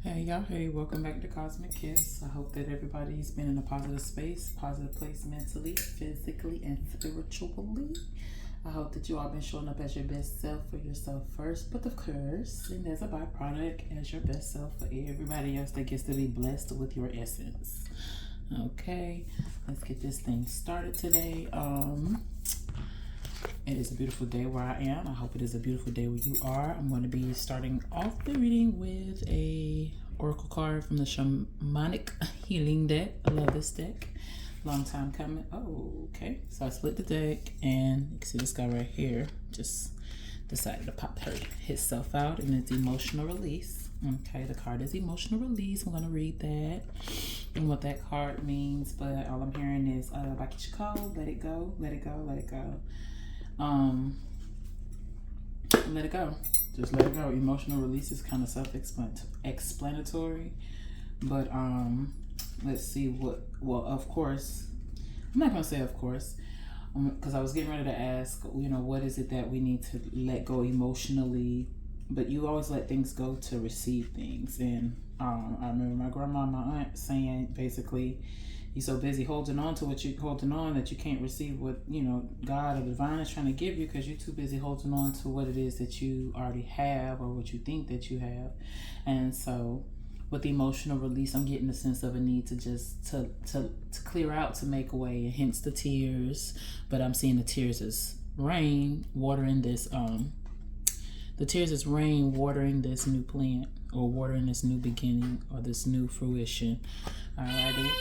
Hey y'all, hey, welcome back to Cosmic Kiss. I hope that everybody's been in a positive space, positive place mentally, physically, and spiritually. I hope that you all been showing up as your best self for yourself first, but of course, and as a byproduct, as your best self for everybody else that gets to be blessed with your essence. Okay, let's get this thing started today. It is a beautiful day where I am. I hope it is a beautiful day where you are. I'm going to be starting off the reading with a oracle card from the Shamanic Healing deck. I love this deck. Long time coming. Oh, okay. So I split the deck, and you can see this guy right here just decided to pop himself out, and it's emotional release. Okay, the card is emotional release. I'm going to read that and what that card means, but all I'm hearing is Bakishiko, let it go, let it go, let it go. Let it go. Just let it go. Emotional release is kind of self-explanatory, but let's see what. Well, of course, I'm not gonna say of course, because I was getting ready to ask, what is it that we need to let go emotionally? But you always let things go to receive things, and I remember my grandma, my aunt saying basically, you're so busy holding on to what you're holding on that you can't receive what, God or the divine is trying to give you, because you're too busy holding on to what it is that you already have or what you think that you have. And so with the emotional release, I'm getting a sense of a need to just to clear out, to make away, and hence the tears. But I'm seeing the tears as rain watering this the tears is rain watering this new plant, or watering this new beginning, or this new fruition. Alrighty.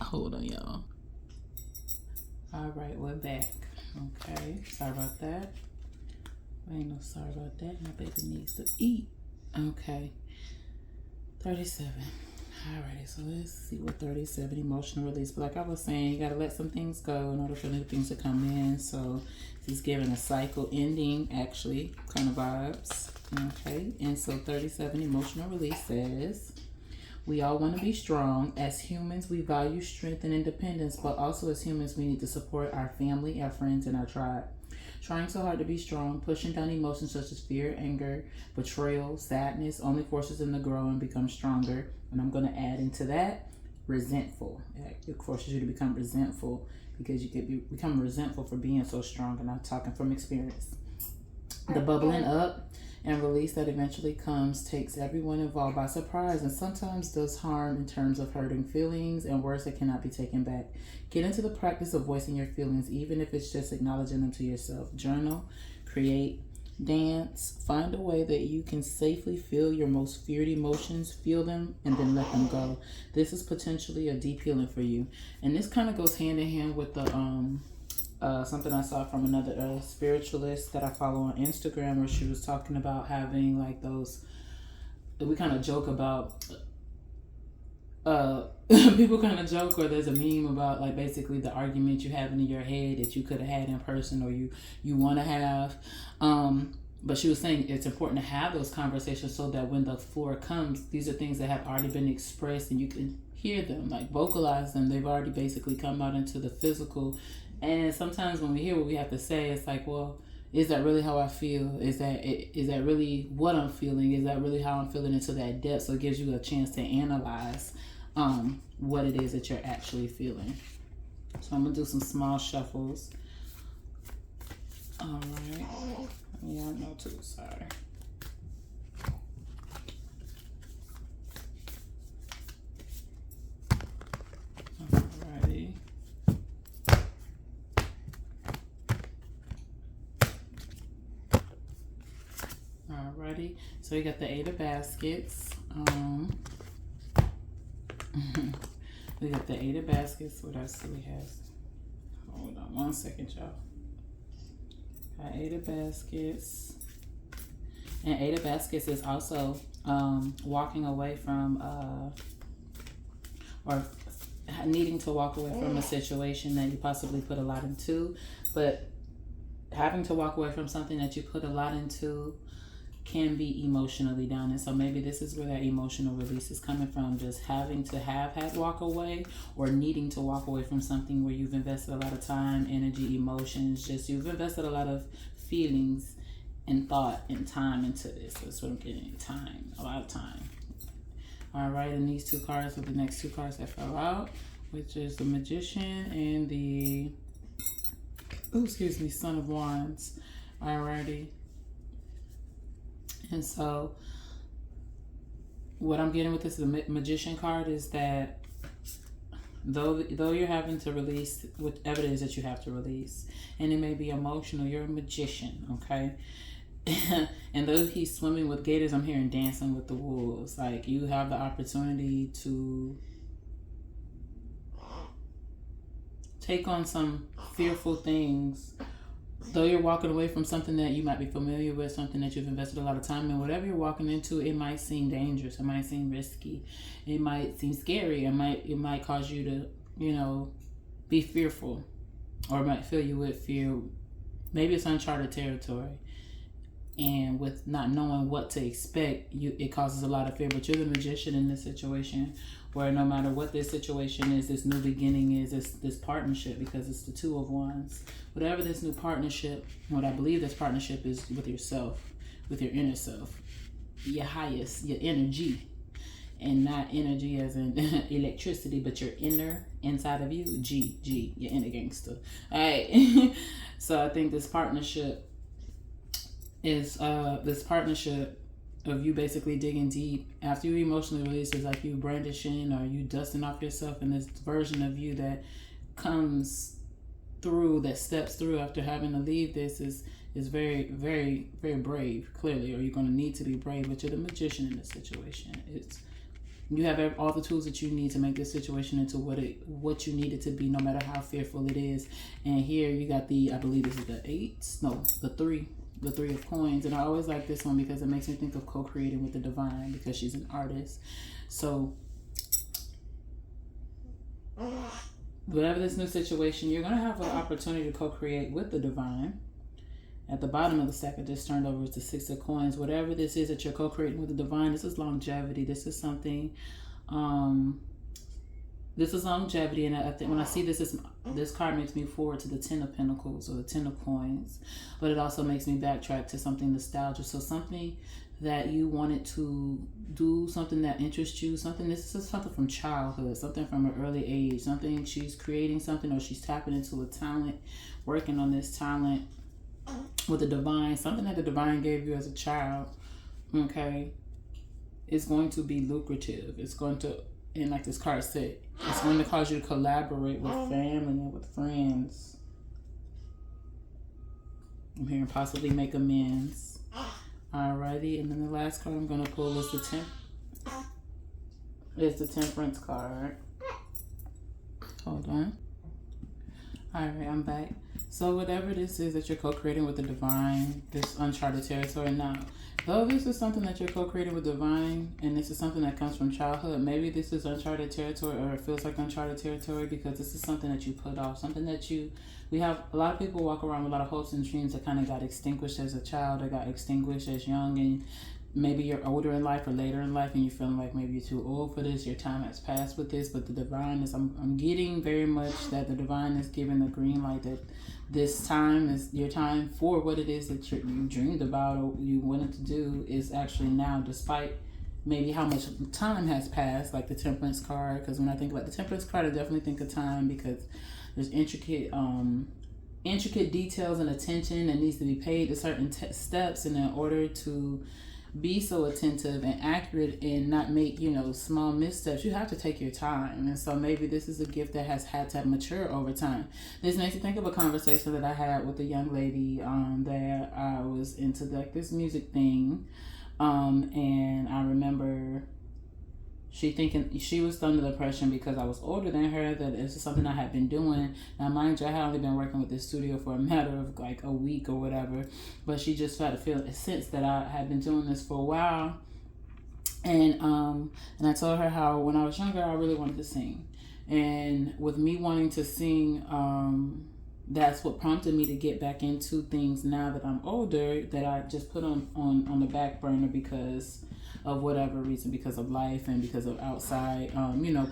Hold on, y'all. All right, we're back. Okay, sorry about that. Ain't no sorry about that. My baby needs to eat. Okay, 37. Alrighty, so let's see what 37 emotional release. But like I was saying, you gotta let some things go in order for new things to come in. So he's giving a cycle ending, actually, kind of vibes. Okay, and so 37 emotional release says, we all want to be strong. As humans, we value strength and independence, but also as humans, we need to support our family, our friends, and our tribe. Trying so hard to be strong, pushing down emotions such as fear, anger, betrayal, sadness, only forces them to grow and become stronger. And I'm going to add into that resentful. It forces you to become resentful, because you could become resentful for being so strong. And I'm talking from experience. The bubbling up and release that eventually comes takes everyone involved by surprise, and sometimes does harm in terms of hurting feelings and words that cannot be taken back. Get into the practice of voicing your feelings, even if it's just acknowledging them to yourself. Journal, create, dance, find a way that you can safely feel your most feared emotions, feel them, and then let them go. This is potentially a deep healing for you. And this kind of goes hand in hand with the something I saw from another spiritualist that I follow on Instagram, where she was talking about having like those, we kind of joke about, people kind of joke, or there's a meme about like basically the argument you have in your head that you could have had in person, or you want to have. But she was saying it's important to have those conversations so that when the floor comes, these are things that have already been expressed and you can hear them, like vocalize them. They've already basically come out into the physical. And sometimes when we hear what we have to say, it's like, well, is that really how I feel? Is that really what I'm feeling? Is that really how I'm feeling into that depth? So it gives you a chance to analyze what it is that you're actually feeling. So I'm going to do some small shuffles. All right. Yeah, no too, sorry. Alrighty. Alrighty. So we got the 8 of baskets. We got the 8 of baskets. What else do we have? Hold on one second, y'all. Got 8 of baskets. And 8 of baskets is also walking away from or needing to walk away from a situation that you possibly put a lot into. But having to walk away from something that you put a lot into can be emotionally down. And so maybe this is where that emotional release is coming from, just having to have had walk away, or needing to walk away from something where you've invested a lot of time, energy, emotions, just you've invested a lot of feelings and thought and time into this. That's what I'm getting, time, a lot of time. All right, and these two cards are the next two cards that fell out, which is the Magician and the, Son of Wands. Alrighty. And so what I'm getting with this, the Magician card, is that though you're having to release whatever it is that you have to release, and it may be emotional, you're a magician, okay? And though he's swimming with gators, I'm hearing dancing with the wolves. Like, you have the opportunity to take on some fearful things. Though you're walking away from something that you might be familiar with, something that you've invested a lot of time in, whatever you're walking into, it might seem dangerous. It might seem risky. It might seem scary. It might cause you to, be fearful, or it might fill you with fear. Maybe it's uncharted territory. And with not knowing what to expect, it causes a lot of fear. But you're the magician in this situation, where no matter what this situation is, this new beginning is, this partnership, because it's the Two of Wands. Whatever this new partnership, what I believe this partnership is with yourself, with your inner self, your highest, your energy. And not energy as in electricity, but your inner, inside of you, G, your inner gangster. All right. So I think this partnership is this partnership of you basically digging deep after you emotionally release. Is like you brandishing or you dusting off yourself, and this version of you that comes through, that steps through after having to leave this is very, very, very brave, clearly, or you're going to need to be brave. But you're the magician in this situation. You have all the tools that you need to make this situation into what you need it to be, no matter how fearful it is. And here you got I believe this is the three of coins. And I always like this one because it makes me think of co-creating with the divine, because she's an artist. So whatever this new situation, you're going to have an opportunity to co-create with the divine. At the bottom of the stack, I just turned over to Six of Coins. Whatever this is that you're co-creating with the divine, this is longevity. This is something, this is longevity. And I think when I see this card makes me forward to the Ten of Pentacles or the Ten of Coins. But it also makes me backtrack to something nostalgic. So something that you wanted to do, something that interests you, this is something from childhood, something from an early age, something she's creating something, or she's tapping into a talent, working on this talent with the divine, something that the divine gave you as a child, okay, is going to be lucrative. It's going to, and like this card said, it's going to cause you to collaborate with family and with friends. I'm hearing possibly make amends. Alrighty, and then the last card I'm going to pull is the Temperance card. Hold on. Alright, I'm back. So whatever this is that you're co-creating with the divine, this uncharted territory. Now, though this is something that you're co-creating with divine, and this is something that comes from childhood, maybe this is uncharted territory, or it feels like uncharted territory because this is something that you put off, something that we have a lot of people walk around with a lot of hopes and dreams that kind of got extinguished as a child, or got extinguished as young, and maybe you're older in life or later in life and you're feeling like maybe you're too old for this, your time has passed with this. But the divine is, I'm getting very much that the divine is giving the green light that this time is your time for what it is that you dreamed about or you wanted to do is actually now, despite maybe how much time has passed, like the Temperance card. Because when I think about the Temperance card, I definitely think of time, because there's intricate details and attention that needs to be paid to certain steps, and in order to be so attentive and accurate and not make, small missteps, you have to take your time. And so maybe this is a gift that has had to mature over time. This makes me think of a conversation that I had with a young lady that I was into this music thing. And I remember she was under the impression, because I was older than her, that this is something I had been doing. Now, mind you, I had only been working with this studio for a matter of like a week or whatever, but she just felt a sense that I had been doing this for a while. And I told her how when I was younger, I really wanted to sing. And with me wanting to sing, that's what prompted me to get back into things now that I'm older, that I just put on the back burner because of whatever reason, because of life and because of outside,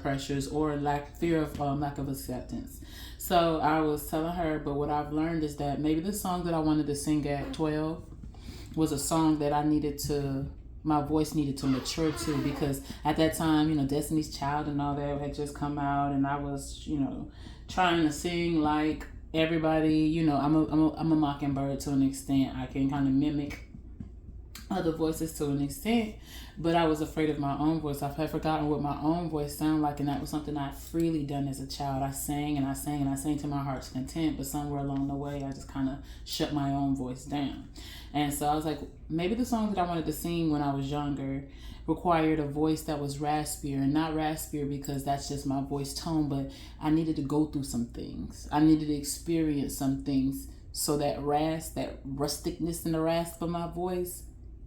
pressures or lack of acceptance. So I was telling her, but what I've learned is that maybe the song that I wanted to sing at 12 was a song that my voice needed to mature to, because at that time, Destiny's Child and all that had just come out, and I was, trying to sing like everybody. I'm a mockingbird to an extent. I can kind of mimic other voices to an extent, but I was afraid of my own voice. I had forgotten what my own voice sounded like, and that was something I freely done as a child. I sang and I sang and I sang to my heart's content, but somewhere along the way, I just kind of shut my own voice down. And so I was like, maybe the song that I wanted to sing when I was younger required a voice that was raspier, and not raspier because that's just my voice tone, but I needed to go through some things. I needed to experience some things so that that rusticness in the rasp of my voice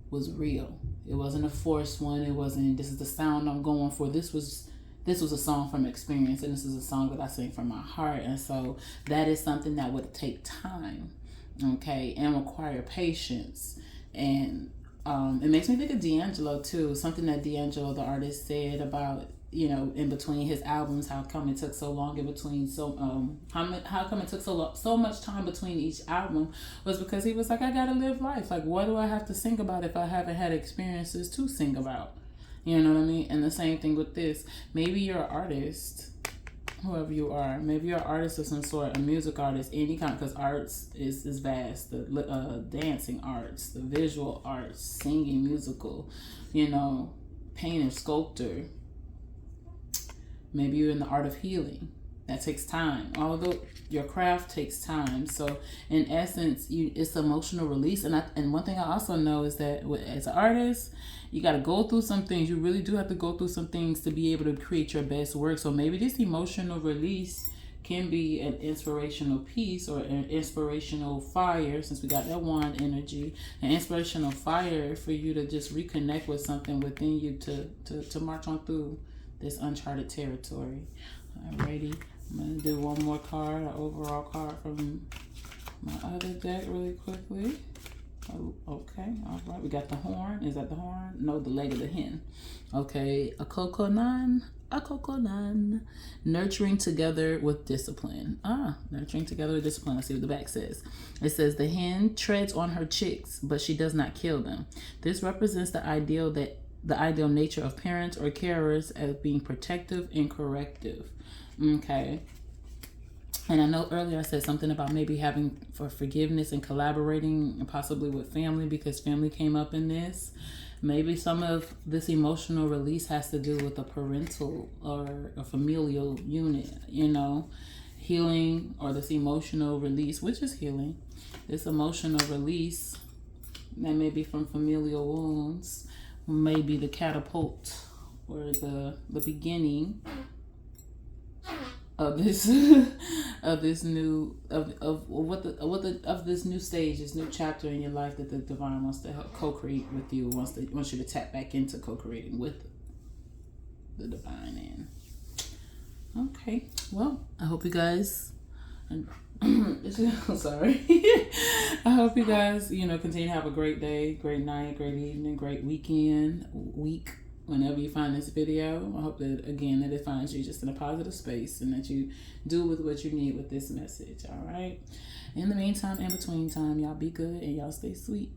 was real. It wasn't a forced one. It wasn't, this is the sound I'm going for. This was a song from experience, and this is a song that I sing from my heart. And so that is something that would take time, okay, and require patience. And it makes me think of D'Angelo too. Something that D'Angelo, the artist, said about, in between his albums, how come it took so long in between, how come it took so much time between each album, was because he was like, I gotta live life. Like, what do I have to sing about if I haven't had experiences to sing about? You know what I mean? And the same thing with this. Maybe you're an artist, whoever you are. Maybe you're an artist of some sort, a music artist, any kind, because arts is vast. The dancing arts, the visual arts, singing, musical, painter, sculptor. Maybe you're in the art of healing. That takes time. Although your craft takes time. So in essence, it's emotional release. And one thing I also know is that as an artist, you got to go through some things. You really do have to go through some things to be able to create your best work. So maybe this emotional release can be an inspirational piece or an inspirational fire, since we got that wand energy, an inspirational fire for you to just reconnect with something within you to march on through this uncharted territory. Alrighty, I'm going to do one more card, an overall card from my other deck really quickly. Oh, okay, all right. We got the horn. Is that the horn? No, the leg of the hen. Okay, a kokonan. Nurturing together with discipline. Nurturing together with discipline. Let's see what the back says. It says, the hen treads on her chicks, but she does not kill them. This represents the ideal nature of parents or carers as being protective and corrective. Okay. And I know earlier I said something about maybe having for forgiveness and collaborating, and possibly with family, because family came up in this. Maybe some of this emotional release has to do with a parental or a familial unit, healing, or this emotional release, which is healing. This emotional release that may be from familial wounds, maybe the catapult or the beginning of this this new stage, this new chapter in your life that the divine wants to help co-create with you, wants you to tap back into co-creating with the divine. And okay, well, I hope you guys sorry. I hope you guys, continue to have a great day, great night, great evening, great week, whenever you find this video. I hope that, again, that it finds you just in a positive space, and that you do with what you need with this message, all right? In the meantime, in between time, y'all be good and y'all stay sweet.